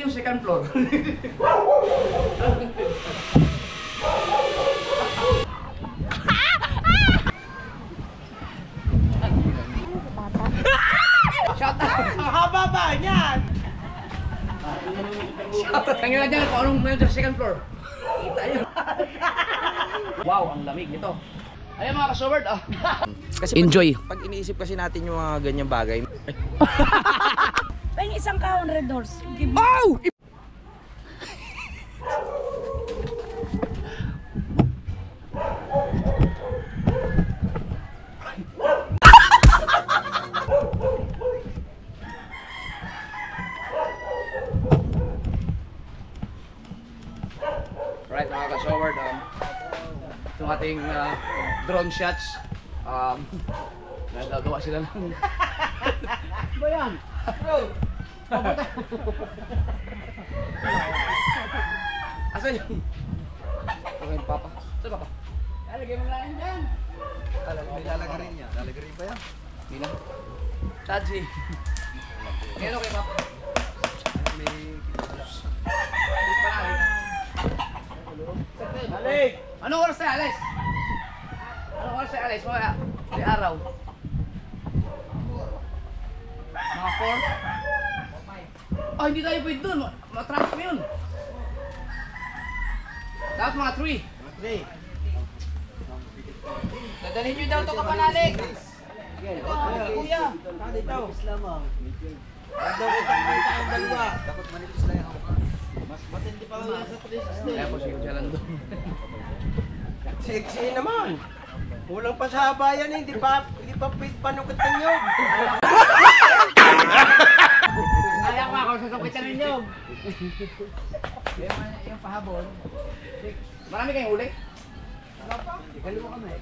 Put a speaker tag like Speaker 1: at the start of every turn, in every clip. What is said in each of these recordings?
Speaker 1: natin yung second floor. Shout out!
Speaker 2: Ang haba ba yan?
Speaker 1: Shout out! Tingnan niya kung anong meron sa second floor. Kita niyo. Wow, ang lamig nito. Ayan mga ka-showard, ah.
Speaker 2: Kasi
Speaker 1: Enjoy.
Speaker 2: Pag iniisip kasi natin yung mga ganyang bagay.
Speaker 3: Pahing isang kahon Red Doors.
Speaker 1: Oh! Right mga ka-showard, itong ating drone shots, nagagawa sila ng ba yan? Bro! Asan yung? Okay, Papa. Saan Papa? Lalagay mo lang yan.
Speaker 2: Lalagay rin niya. Lalagay rin ba yan?
Speaker 1: Hindi na. Tadji. Ngayon okay Papa.
Speaker 2: May...
Speaker 1: Hindi pa lang. Alik! Anong oras tayo, Alex? Anong oras tayo, Alex? May araw. Mga 4? Oh, hindi tayo pwede dun. Matraffic na yun. Dapat mga 3. Dadalhin nyo daw ito kapanalik. Kuya.
Speaker 2: Dito. Dapat dalawa. Dapat manipis lang ako. Mas matindi pa lang sa princess na.
Speaker 1: Kaya po siya lang doon.
Speaker 2: Sexy naman. Kulang pa sa habayan eh. Hindi pa panukat ng nyog.
Speaker 1: Kaya ko ako sa kapitan ng nyog. Yung pahabol. Marami kayong huli? Wala pa. Igalawa kami.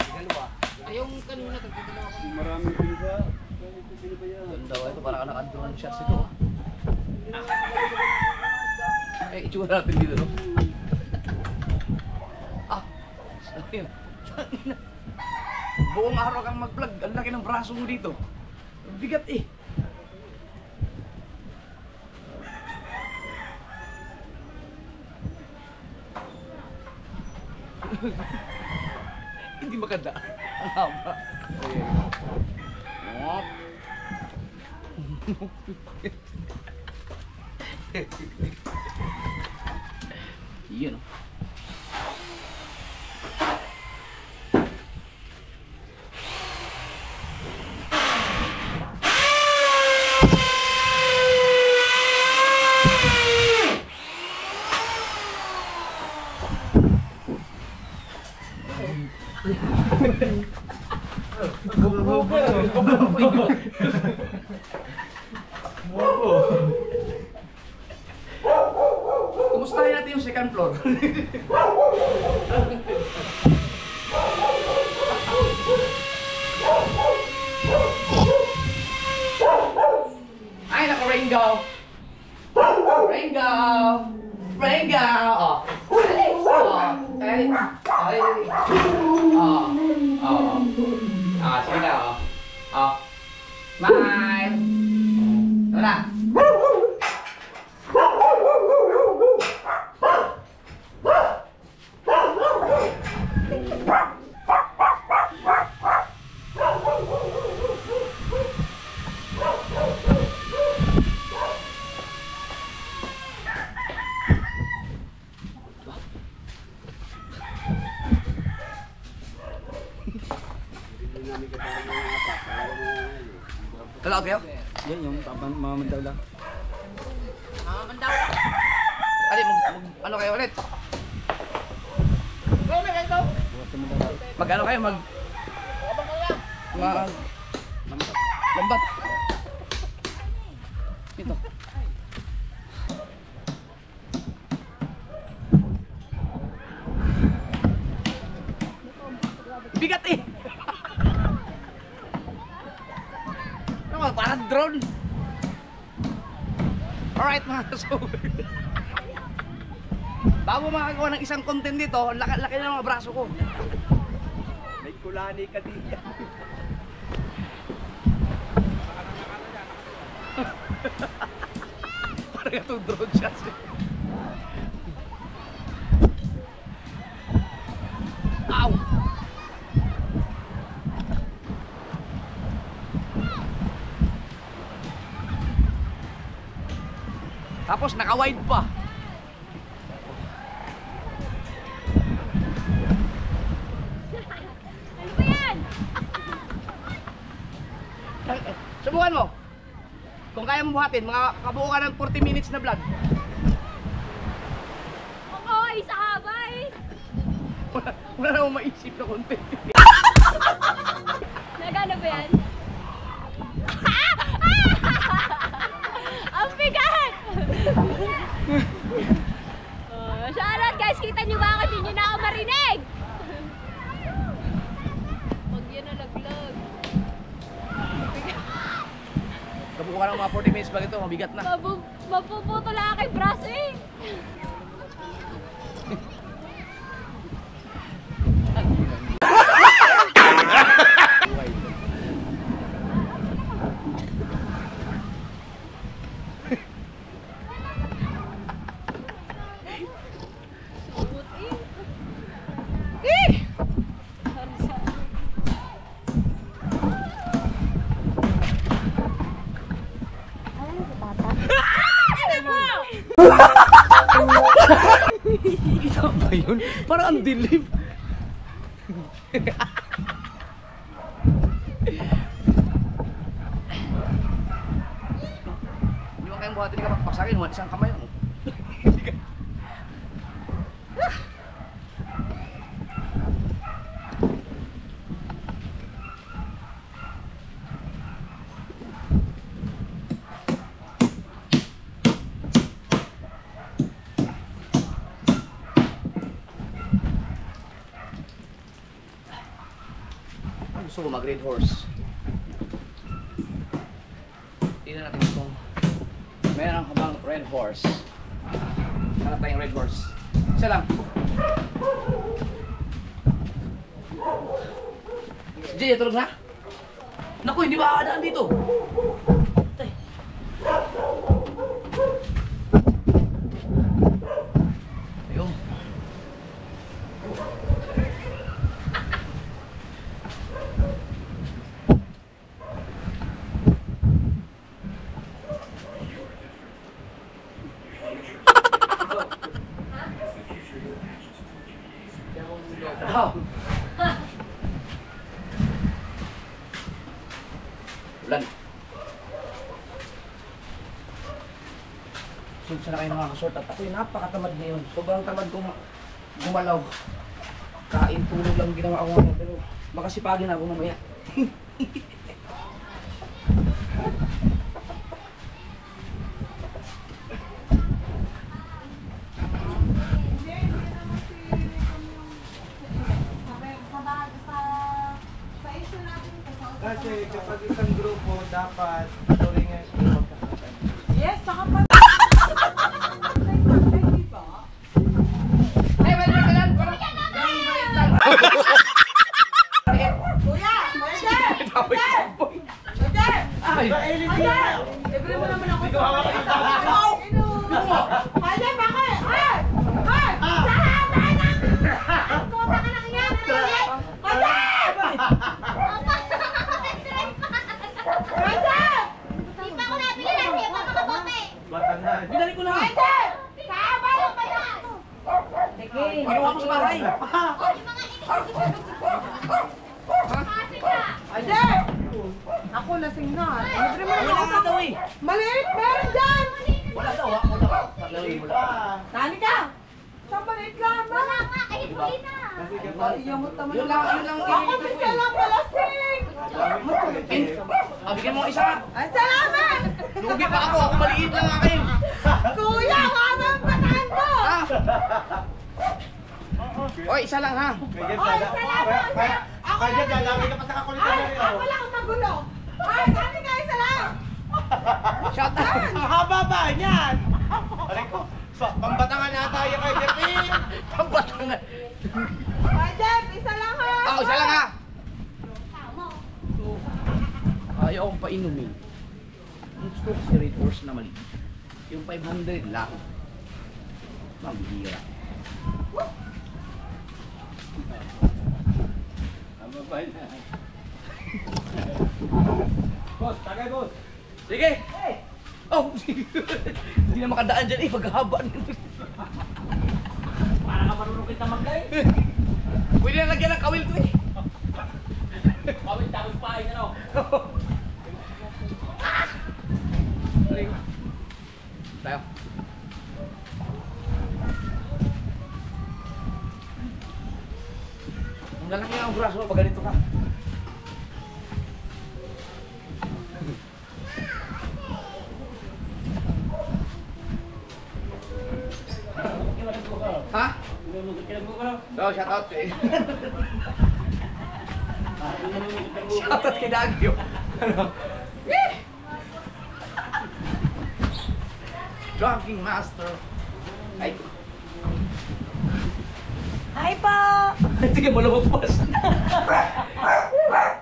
Speaker 1: Igalawa. Yung kanina tagpapalawa kami.
Speaker 4: Maraming pinisa.
Speaker 1: Ganda ba ito? Parang naka-drone shots ito. Eh, itsura natin dito, no? Ah! Ano yun? Buong araw kang mag-vlog. Ang laki ng braso mo dito. Bigat eh. Hindi maganda. Ang haba. Yun. Kumustahin natin yung second floor. Ay, naka-Ringo! Ringo! Ringo! Oh! Alex! Oh! Alex! Alex! Oh! Oh! Ah, sige na, oh! Oh! Bye! Wala! Talaga kayo?
Speaker 4: Yan yung mamandaw lang.
Speaker 1: Mandaw lang. Ali, ano kayo ulit? Mag ano kayo? Mag lambat. Ito. Bigat eh. Ano, parang drone. Alright mga kasubay. Bago makagawa ng isang content dito, laki na mga braso ko.
Speaker 2: May kulani ka diyan.
Speaker 1: Parang itong drone shots eh. Ow! Tapos naka-wide pa.
Speaker 3: Ano ba yan?
Speaker 1: Subukan mo. Kung kaya mo buhatin, kabuo ka ng 40 minutes na vlog.
Speaker 3: Oo, isa haba eh.
Speaker 1: Wala na akong maisip na content.
Speaker 3: Nagano ba yan? Ang bigat! Shoutout guys, kita nyo ba ako? Hindi nyo na ako marinig! Pag yan nalaglag.
Speaker 1: Kabuo ka ng mga 40 minutes vlog ito, mabigat na.
Speaker 3: Mapuputo lang kay braso eh. Sumut eh. Harsa.
Speaker 1: Kita ba yun? Parang ang dilim. Hindi mo kayang buhatin ka magpasakin, wala isang kamay. Gusto ko mag-red horse. Tingnan natin kung meron ka bang red horse. Hanap tayong red horse. Isa lang. Si Jay, tulog na? Naku, hindi ba aadaan dito? Tay. Ayun. Oh. Ulan. Sunod na kayo mga kasort at ako'y napakatamad ngayon. Sobrang tamad kong gumalaw. Kain, tulog lang ginawa ko ngayon. Pero makasipagin ako mamaya.
Speaker 2: Kasi kapag isang grupo, dapat turingan sila magkakatan.
Speaker 5: Yes, saka pa.
Speaker 1: Ay, mali ka lang! Parang maliit lang!
Speaker 5: Kuya! Kuya!
Speaker 1: Tapos saboy!
Speaker 5: Kuya!
Speaker 1: Ay!
Speaker 5: Kuya! Libre mo naman ako.
Speaker 2: Ikaw hawak ang tao.
Speaker 5: Kuya, bakit? Ay! Ay! Sahaba na! Kuta ka lang yan! Kuya! Kuya!
Speaker 3: Di pa ako nabili na siya pa makabote.
Speaker 2: Batanan.
Speaker 1: Binalik ko na!
Speaker 5: Kuya! Sahaba na pa na!
Speaker 1: Ginawa ko sa bahay!
Speaker 3: Oh, yung mga Kasi ka.
Speaker 5: Kuya! Ako lasing na. Libre mo naman
Speaker 1: Wala
Speaker 5: ako.
Speaker 1: ka daw eh!
Speaker 5: Maliit! Meron dyan!
Speaker 1: Wala daw ah! Wala ka! Wala.
Speaker 5: Tani ka! Saan maliit lang?
Speaker 3: Wala nga, ay huli na.
Speaker 2: Kasi kapag
Speaker 5: Iyamot naman
Speaker 1: Yun lang
Speaker 5: Ako bisa lang malasing!
Speaker 1: Bigyan mo isa ka!
Speaker 5: Ay, salamat!
Speaker 1: Lugi pa ako! Ako maliit lang akin!
Speaker 5: Kuya, haba ang pataan ko!
Speaker 1: Ha? Oy, isa lang ha!
Speaker 2: kaya
Speaker 5: Ay, salamat! Ako
Speaker 2: kaya
Speaker 5: lang
Speaker 2: lalaki ka pa sa kakulitan
Speaker 5: Ay,
Speaker 2: na rin.
Speaker 5: ako lang ang magulo! Ay, tani ka, isa lang!
Speaker 1: Shout out!
Speaker 2: Ang haba ba niyan? Aray ko, pambatangan na tayo kay Jeppy.
Speaker 1: Pambatangan!
Speaker 5: Ay, Jeff, isa lang ha!
Speaker 1: Oo, isa lang ha! Ayaw akong painumin. Ang gusto ko si Red Horse na mali. Yung 500 lang. Mambihira.
Speaker 4: Tama ba na? Boss, tagay boss.
Speaker 1: Sige! Oh! Hindi na makadaan dyan eh, paghahaba.
Speaker 2: Para ka marunong kita maglay.
Speaker 1: Pwede na lagyan ng kawil to eh.
Speaker 2: Kawin tapos pahay ano.
Speaker 1: Tayo. Ang lalaki nga ang braso pag ganito ka. Ha? No, shout out eh. Shout out kay Dagyo. Ano? Drunking master. Ay.
Speaker 5: Hi po!
Speaker 1: Sige mo lumagpas.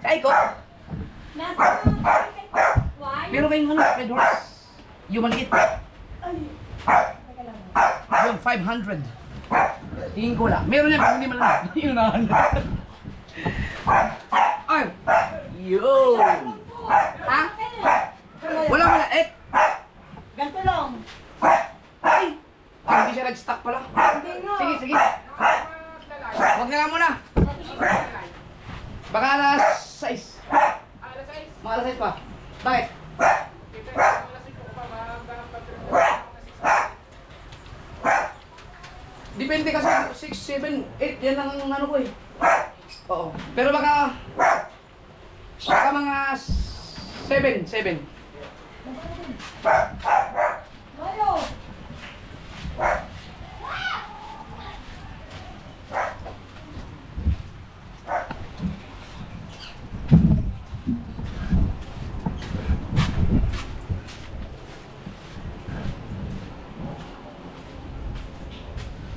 Speaker 1: Ay ko.
Speaker 5: Nasa why?
Speaker 1: Pero kayong ano, Red Horse. Yung maliit. Yung 500. Tingin ko lang. Meron yan, pero hindi man lang. Yung nahan. Ay! Yo! Ha? Wala maliit.
Speaker 5: Ganito lang.
Speaker 1: Ay! Ay, hindi siya nag-stock pala.
Speaker 5: Hindi nga.
Speaker 1: Sige, sige. Huwag na lang muna. Baka alas 6. Mga alas 6 pa. Bakit? Depende kasi 6, 7, 8. Yan ang ano ko eh. Oo. Pero baka mga 7, 7.
Speaker 5: Mayo!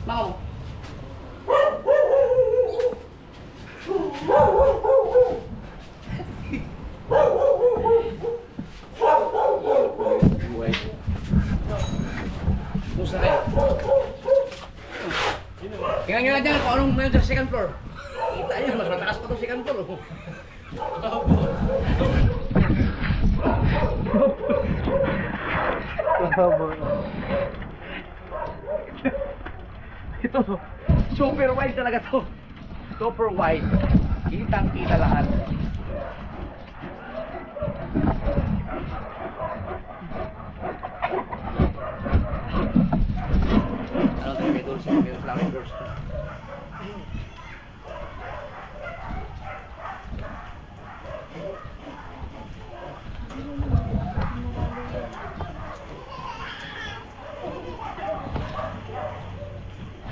Speaker 1: Mau. Musta kayo? Tingnan nyo lang dyan kung anong meron sa second floor. Kita nyo, mas mataas pa itong second floor. Oh. Ito, super wide talaga to. Super wide. Kitang-kita lahat. Ano tayo, may doors lang, may doors.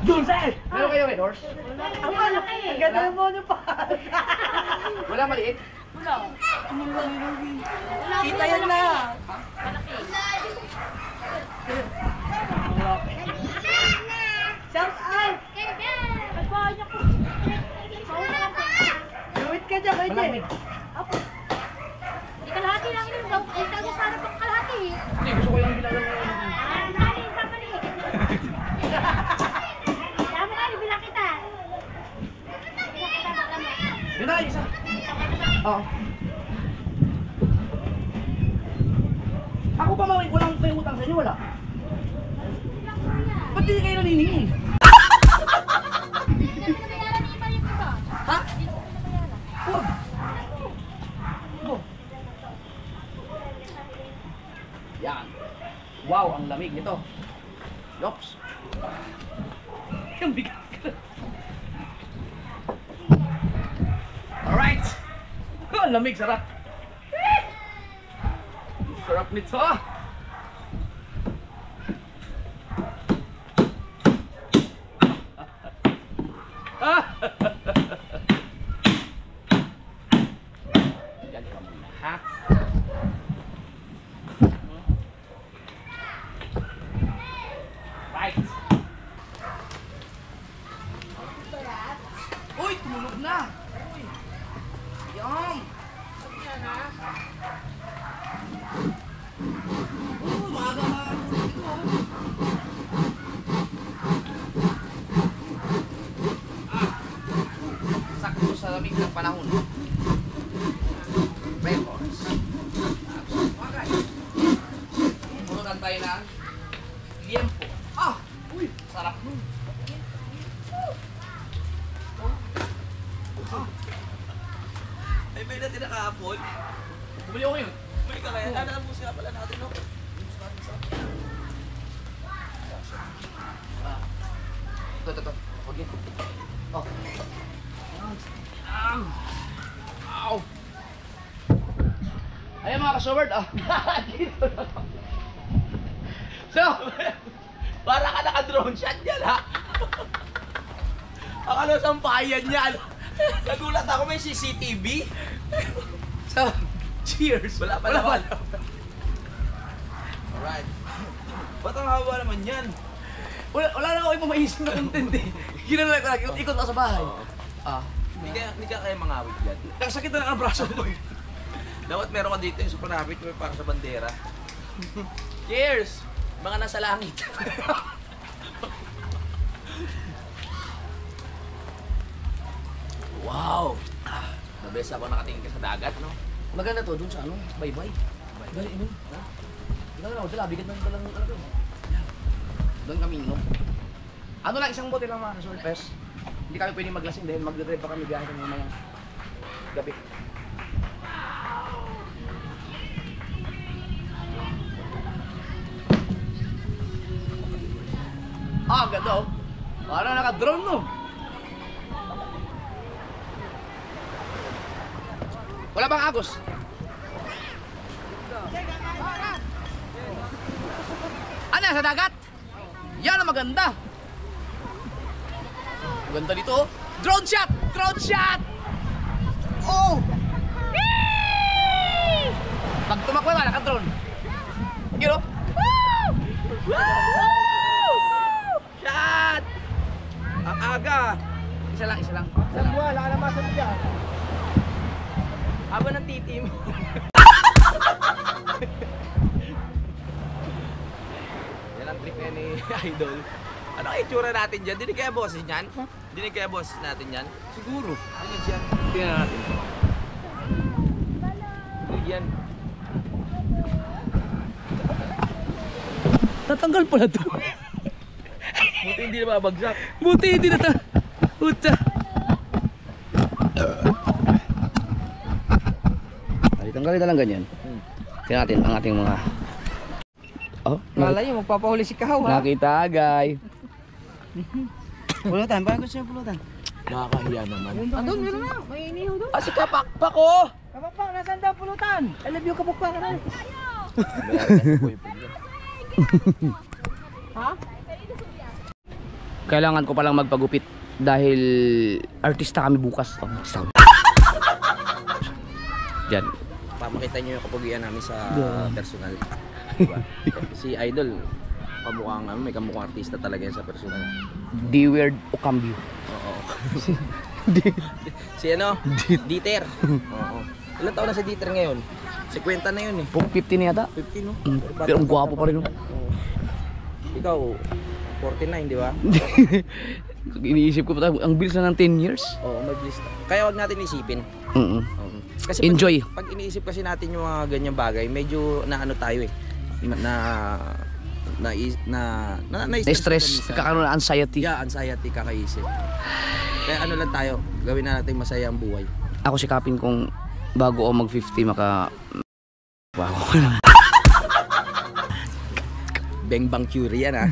Speaker 1: Dulce! Meron kayo may doors?
Speaker 5: Ang malaki! Ang ganda mo ano pa!
Speaker 1: Wala maliit?
Speaker 5: Kita yan na! Shout out! Luwit ka dyan, kayo dyan!
Speaker 1: Malamig.
Speaker 3: Kalahati lang yun. Ikaw yung sarap ang kalahati.
Speaker 1: Hindi, gusto ko yung ginagawa mo.
Speaker 3: Dami na, bilang kita.
Speaker 1: Yun na, isa. Oo. Ako pa mawin, walang may utang sa inyo, wala. Ba't di kayo naniningin? Ha? Huwag. Go. Yan. Wow, ang lamig nito. Yops. Yung bigat ka. Alright. Ang lamig, sarap. Sarap nito. Yan ka muna, ha? Right. Uy, tumulog na. Uy. Yum. tayo ng liempo. Ah! Uy! Sarap nun.
Speaker 2: Ay, may natin nakahapon.
Speaker 1: Bumili ako ngayon.
Speaker 2: May kaya. Ano ang musika pala natin, no?
Speaker 1: Ito. Huwag yun. Oh. Ow! Ayan mga ka-showard, ah. Dito na. So,
Speaker 2: Para ka naka-drone shot yan, ha? Akala sa bayan yan. Nagulat ako, may CCTV.
Speaker 1: so, cheers.
Speaker 2: Wala pa naman. Alright. Ba't ang haba naman yan?
Speaker 1: Wala na ako yung maisip na content eh. Ginala ko lang, ikot ako sa bahay. Ah.
Speaker 2: Hindi ka kaya mangawit yan.
Speaker 1: Nakasakit na lang ang braso ko.
Speaker 2: Dapat meron ka dito yung super rapid mo para sa bandera. Cheers! Mga nasa langit. Wow! The best ako nakatingin ka sa dagat, no?
Speaker 1: Maganda to, dun sa ano, baybay. Dali, inom. Dali na ako, dala, bigat ng dalang ano to. Doon kami inom. Ano lang, isang bote lang mga ka-surpes. Hindi kami pwedeng maglasing dahil magdadrive pa kami gahin ng mamayang gabi. Ah, ganda oh. Parang naka-drone no. Wala bang agos? Ano, sa dagat? Yan ang maganda. Maganda dito oh. Drone shot! Drone shot! Oh! Pag tumakbo na, naka-drone. You know?
Speaker 2: Shot! Ang aga!
Speaker 1: Isa lang.
Speaker 2: Isang buwan, nakalamasan mo dyan. Haba ng titi mo. Yan ang trip ni Idol. Ano kaya itsura natin dyan? Dinig kaya boses yan? Dinig kaya boses natin yan?
Speaker 1: Siguro.
Speaker 2: Dinig yan.
Speaker 1: Tingnan natin.
Speaker 2: Dinig yan.
Speaker 1: Tatanggal pala to.
Speaker 2: Buti hindi na mabagsak.
Speaker 1: Buti hindi na ta. Puta. Tanggalin na lang ganyan. Tingnan natin ang ating mga... Oh,
Speaker 5: Malay mo, magpapahuli si Kahaw, ha?
Speaker 1: nakita agay.
Speaker 5: Pulutan, bakit gusto niya pulutan?
Speaker 2: Nakakahiya naman.
Speaker 5: Andun, meron na. May inihaw doon.
Speaker 2: Ah, si Kapakpak ko!
Speaker 5: Kapakpak, nasaan daw pulutan? I love you, kapakpak ka na. Ha?
Speaker 1: Kailangan ko palang magpagupit dahil artista kami bukas. Oh, Diyan.
Speaker 2: Pamakita nyo yung kapugian namin sa personal. Diba? Si Idol, pamukhang may kamukhang artista talaga yan sa personal.
Speaker 1: D-Weird o cambio.
Speaker 2: Oo. Si ano? Dieter. Oo. Ilan taon na si Dieter ngayon? 50 na yun eh.
Speaker 1: 50 na yata.
Speaker 2: 50 no?
Speaker 1: Pero ang gwapo pa rin. No?
Speaker 2: Oo. Ikaw, 49 di ba?
Speaker 1: Iniisip ko pa ang bilis na ng 10 years.
Speaker 2: Oo, may bliss. Kaya wag natin isipin.
Speaker 1: Oo.
Speaker 2: Kasi
Speaker 1: Enjoy.
Speaker 2: Pag iniisip kasi natin yung mga ganyang bagay, medyo naano tayo eh.
Speaker 1: Na-stress, kakaroon ng anxiety.
Speaker 2: Yeah, anxiety kakaisip. Kaya ano lang tayo, gawin na natin masaya ang buhay.
Speaker 1: Ako sikapin kung bago ako mag-50 wow.
Speaker 2: Bang Bang Curie yan ah.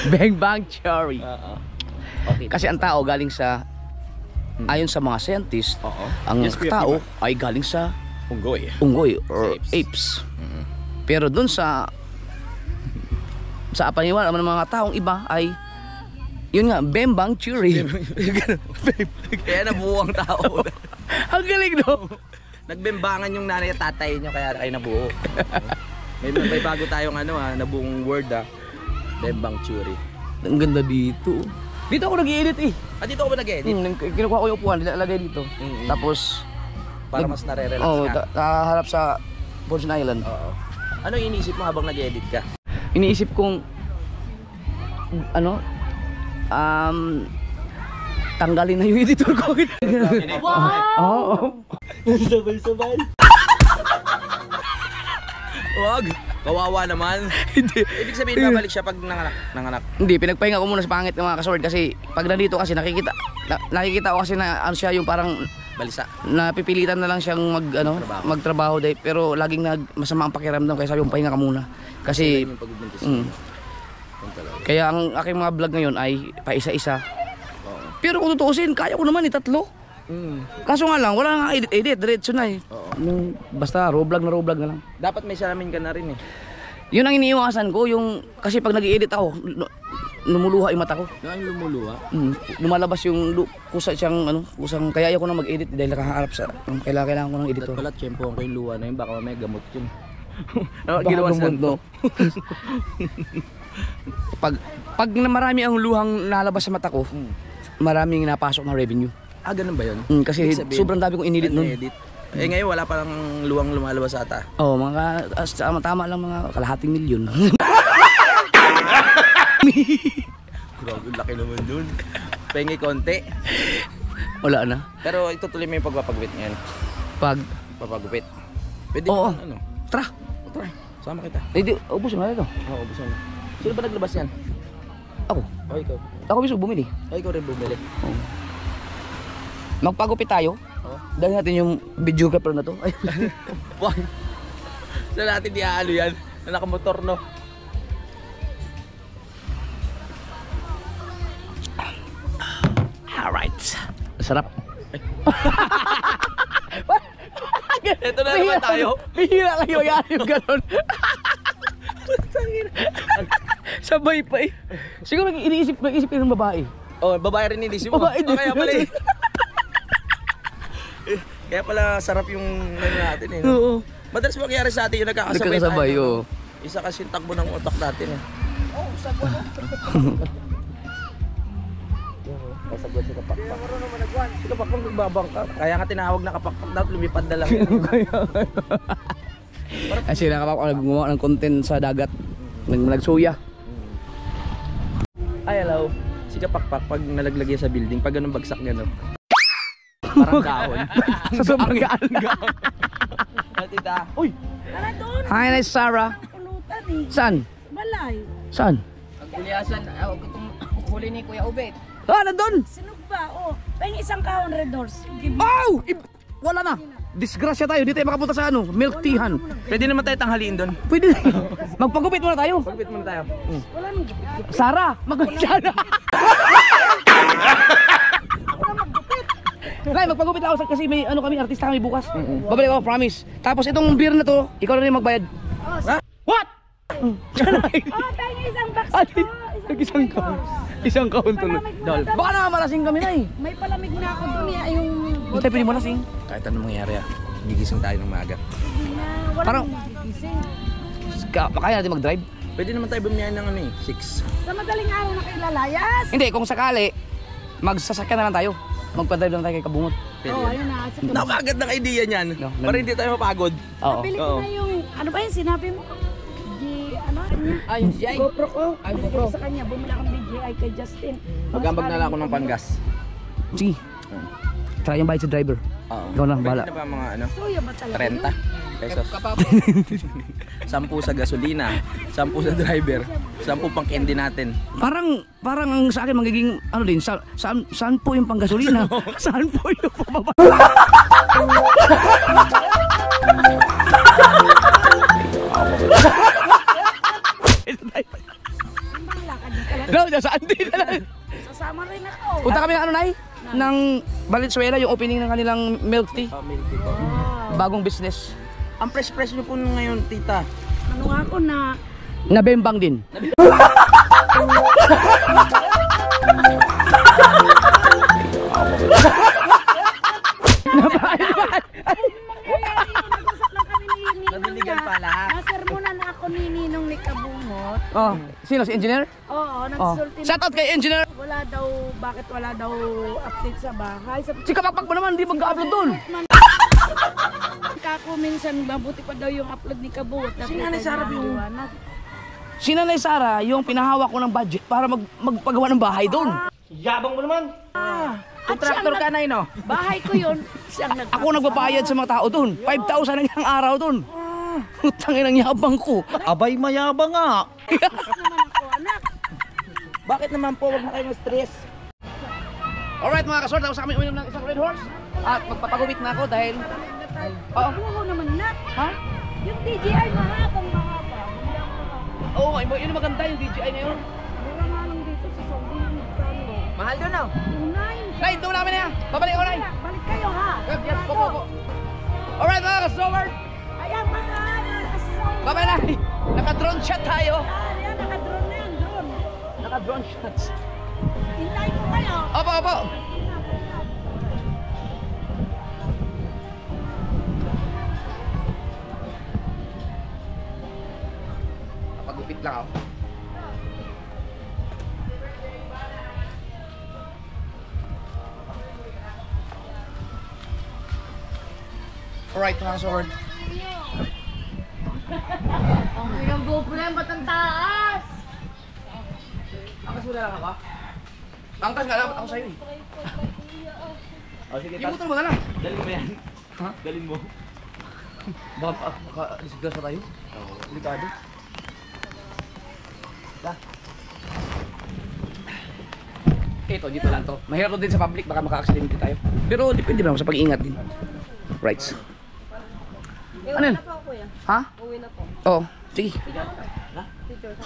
Speaker 1: Bang Bang Cherry.
Speaker 2: Okay.
Speaker 1: Kasi ang tao galing sa ayon sa mga scientist, ang
Speaker 2: Yes, Kuya
Speaker 1: tao
Speaker 2: Pipa.
Speaker 1: ay galing sa
Speaker 2: Unggoy.
Speaker 1: unggoy or
Speaker 2: Apes.
Speaker 1: apes. Pero dun sa paniwala ng mga taong iba ay yun nga, Bang Bang Cherry.
Speaker 2: Kaya nabuo ang tao.
Speaker 1: Ang galing no?
Speaker 2: Nagbembangan yung nanay at tatay niyo kaya kayo nabuo. may bago tayong nabuong word Bang Bang Curie.
Speaker 1: Ang ganda dito. Dito ako nag-i-edit eh.
Speaker 2: Dito ako ba nag-edit?
Speaker 1: Kinukuha ko yung upuan, lagay dito. Tapos
Speaker 2: Para mas nare-relax ka.
Speaker 1: nakaharap sa Virgin Island.
Speaker 2: Oo. Ano yung iniisip mo habang nag-edit ka?
Speaker 1: Iniisip kong tanggalin na yung editor ko.
Speaker 5: Wow!
Speaker 1: Oo.
Speaker 2: Sabay-sabay. Wag. Kawawa naman.
Speaker 1: Hindi.
Speaker 2: Ibig sabihin babalik siya pag nanganak.
Speaker 1: Hindi, pinagpahinga ko muna sa pangit ng mga kasword kasi pag nandito kasi nakikita ko kasi na ano siya yung parang
Speaker 2: Balisa.
Speaker 1: napipilitan na lang siyang magtrabaho dahil pero laging masama ang pakiramdam kaya sabi yung pahinga ka muna kasi
Speaker 2: Yung pagbubuntis.
Speaker 1: mm, kaya ang aking mga vlog ngayon ay paisa-isa. Pero kung tutuusin, kaya ko naman 3. Kaso nga lang, wala nga edit, diretso na eh. Basta raw vlog na lang.
Speaker 2: Dapat may salamin ka na rin eh.
Speaker 1: Yun ang iniiwasan ko, yung kasi pag nag-i-edit ako, lumuluha yung mata ko.
Speaker 2: Ang lumuluwa.
Speaker 1: Lumalabas yung kusa siyang kusang kaya ayaw ko na mag-edit dahil nakaharap sa kailangan ko ng editor.
Speaker 2: Pala tiyempo ko yung luwa na yun, baka may gamot yun.
Speaker 1: Ginawa sa pag marami ang luhang nalabas sa mata ko, maraming napasok na revenue.
Speaker 2: Ah, ganun ba yun?
Speaker 1: Kasi
Speaker 2: Ibig sabihin,
Speaker 1: sobrang dami kong inedit nun.
Speaker 2: edit. Eh ngayon wala parang luwang lumalabas ata.
Speaker 1: Oh, mga tama lang mga kalahating milyon.
Speaker 2: Grabe, laki naman dun. Pengi konti.
Speaker 1: Wala na.
Speaker 2: Pero itutuloy mo yung pagpapagupit ngayon. Papagupit. Pwede
Speaker 1: Oo.
Speaker 2: mo ano?
Speaker 1: Tara.
Speaker 2: Try. Sama kita.
Speaker 1: Hindi, ubos na ito.
Speaker 2: Oo, ubusan mo. Sino ba naglabas yan?
Speaker 1: Ako.
Speaker 2: O ikaw.
Speaker 1: Ako mismo bumili.
Speaker 2: O ikaw rin bumili.
Speaker 1: Magpagupit tayo.
Speaker 2: Oo.
Speaker 1: Dahil natin yung videographer na to. Ay.
Speaker 2: Why? Saan natin iaano yan? Na nakamotor no?
Speaker 1: Alright. Sarap.
Speaker 2: Ito na naman tayo.
Speaker 1: Bihira lang yung gano'n. Sabay pa eh. Siguro nag-iisip ng babae.
Speaker 2: Oh, babae rin inisip mo.
Speaker 1: Babae din.
Speaker 2: Kaya pala eh. Kaya pala sarap yung ano natin eh. No?
Speaker 1: Oo.
Speaker 2: Madalas mangyari sa atin yung nagkakasabay.
Speaker 1: Nagkakasabay,
Speaker 2: tayo,
Speaker 1: oo.
Speaker 2: no? Isa kasi takbo ng utak natin eh.
Speaker 5: Oh, sagwa no.
Speaker 2: Kasagwan si Kapakpak. Si Kapakpak nagbabangka. Kaya nga tinawag na Kapakpak dapat lumipad na lang.
Speaker 1: Kasi nakapako gumawa ng content sa dagat. Nagsuya.
Speaker 2: Ay, hello. Si Kapakpak pag nalaglag yan sa building, pag ganun bagsak gano'n. Parang dahon.
Speaker 1: Sa sobrang gaan.
Speaker 2: Tita.
Speaker 1: Uy!
Speaker 5: Tara doon.
Speaker 1: Hi, nice Sarah.
Speaker 5: Pulutan eh.
Speaker 1: Saan?
Speaker 5: Balay.
Speaker 1: Saan?
Speaker 6: Ang kuliasan, itong huli ni Kuya Ubet.
Speaker 1: Ah, nandun!
Speaker 5: Sinog ba? Oh, pahing isang kahon red doors. Give me.
Speaker 1: Oh! Wala na! Disgrasya tayo, dito tayo makapunta sa milk teahan.
Speaker 2: Pwede naman tayo tanghaliin doon.
Speaker 1: Pwede na. Magpagupit muna tayo.
Speaker 2: Pagpit muna tayo.
Speaker 5: Wala nang gupit.
Speaker 1: Sarah! Magpagupit Sarah! Nay, magpagupit ako kasi may kami artista kami bukas. Babalik ako, promise. Tapos itong beer na to, ikaw na rin magbayad. What?
Speaker 5: Oh, pahing isang box.
Speaker 1: Isang kahon tuloy.
Speaker 2: Dol.
Speaker 1: Baka naman malasing kami, Nay.
Speaker 5: May palamig na ako doon eh. Yung
Speaker 1: Hindi tayo pwede malasing.
Speaker 2: Kahit anong mangyari gigising tayo ng maaga.
Speaker 5: wala
Speaker 1: Parang-
Speaker 5: nang magigising.
Speaker 1: Kaya natin mag-drive?
Speaker 2: Pwede naman tayo bumiyahin ng 6.
Speaker 5: Sa madaling araw na kayo lalayas.
Speaker 1: Hindi, kung sakali, magsasakyan na lang tayo. Magpa-drive lang tayo kay Kabungot.
Speaker 2: Pwede
Speaker 5: Oh,
Speaker 2: yan.
Speaker 5: ayun na. Sa
Speaker 2: Napakagandang idea niyan.
Speaker 1: No,
Speaker 2: Para hindi tayo mapagod.
Speaker 1: Oo.
Speaker 5: Nabili ko
Speaker 2: Oo.
Speaker 5: na yung, ano ba yun, sinabi mo?
Speaker 6: Ay, yung DJI.
Speaker 5: GoPro ko.
Speaker 6: Ay,
Speaker 5: Bumili
Speaker 6: GoPro.
Speaker 5: ko sa kanya, bumili akong DJI kay Justin.
Speaker 2: Magambag na lang ako ng panggas.
Speaker 1: Sige. Try yung bayad sa driver.
Speaker 2: Oo.
Speaker 1: Ikaw na, bahala.
Speaker 2: Pwede na ba mga
Speaker 5: Suya ba talaga?
Speaker 2: 30 pesos? 10 sa gasolina, 10 sa driver, 10 pang candy natin.
Speaker 1: Parang ang sa akin magiging saan po yung panggasolina? Saan po yung pababa?
Speaker 5: Ang lakad yung kala.
Speaker 1: No, saan din na lang.
Speaker 5: Sasama rin ako.
Speaker 1: Punta kami ng Nay? Ng Valenzuela, yung opening ng kanilang milk tea.
Speaker 2: Milk tea po.
Speaker 1: Bagong business.
Speaker 2: Ang fresh nyo po ngayon, tita.
Speaker 5: Ano nga ako na,
Speaker 1: Nabembang din.
Speaker 5: nag-usap lang kami ni Ninong
Speaker 2: Nadiligan
Speaker 5: na,
Speaker 2: pala.
Speaker 5: nasermonan na ako ni Ninong ni Kabungot.
Speaker 1: Oh, sino si engineer?
Speaker 5: Oo,
Speaker 1: Oh.
Speaker 5: nagsulti
Speaker 1: Shout out kay engineer.
Speaker 5: Wala daw, bakit wala daw update sa bahay? Sabi
Speaker 1: Si Kapakpak mo naman, hindi mag-upload doon.
Speaker 5: Kako minsan, mabuti pa daw yung upload ni Kabungot.
Speaker 2: Si Nanay Sarah yung-
Speaker 1: Si Nanay Sara, yung pinahawak ko ng budget para magpagawa ng bahay doon.
Speaker 2: Contractor ka na no?
Speaker 5: Bahay ko yun, siyang nag
Speaker 1: Ako nagbabayad sa mga tao doon. 5,000 ang isang araw doon. Utang ng yabang ko.
Speaker 2: Abay mayabang nga.
Speaker 5: naman ako, anak.
Speaker 2: Bakit naman po, wag na kayo stress.
Speaker 1: Alright mga kasort, tapos kami uminom ng isang Red Horse. At magpapagupit na ako dahil... Oo.
Speaker 5: Oo naman, nak.
Speaker 1: Ha?
Speaker 5: Yung DJI mahabang mahaba. Hindi ako mahaba.
Speaker 1: Oo, yun yung maganda yung DJI na yun.
Speaker 5: Mura nga lang dito sa Saudi. Magkano?
Speaker 2: Mahal doon oh.
Speaker 5: Unahin.
Speaker 1: Nay, doon namin na yan. Babalik ako, Nay.
Speaker 5: Balik kayo, ha?
Speaker 1: Yes, po, po, po. Alright mga kasort.
Speaker 5: Ayan, mga nakasaw.
Speaker 1: Bye-bye, Nay. Naka-drone shot tayo.
Speaker 5: Ayan, naka-drone na yan, drone.
Speaker 1: Naka-drone shots.
Speaker 5: Hintay ko kayo.
Speaker 1: Opo, opo. Kapagupit lang ako. Alright mga sword.
Speaker 3: Ang hirang bubulan, ba't ang taas?
Speaker 1: Angkas mo na lang ako. Angkas nga lang ako sa'yo eh.
Speaker 2: O sige,
Speaker 1: Yung motor mo na lang.
Speaker 2: dalhin mo yan.
Speaker 1: Ha?
Speaker 2: Dalhin mo.
Speaker 1: Baka disgrasya tayo. Oo. Delikado. Ito, dito lang to. Mahirap to din sa public, baka maka-accident tayo. Pero depende naman sa pag-iingat din. Rights. Ano yun?
Speaker 3: Uwi na po, kuya.
Speaker 1: Ha?
Speaker 3: Uwi na po.
Speaker 1: Oo. Sige.
Speaker 3: Picture sa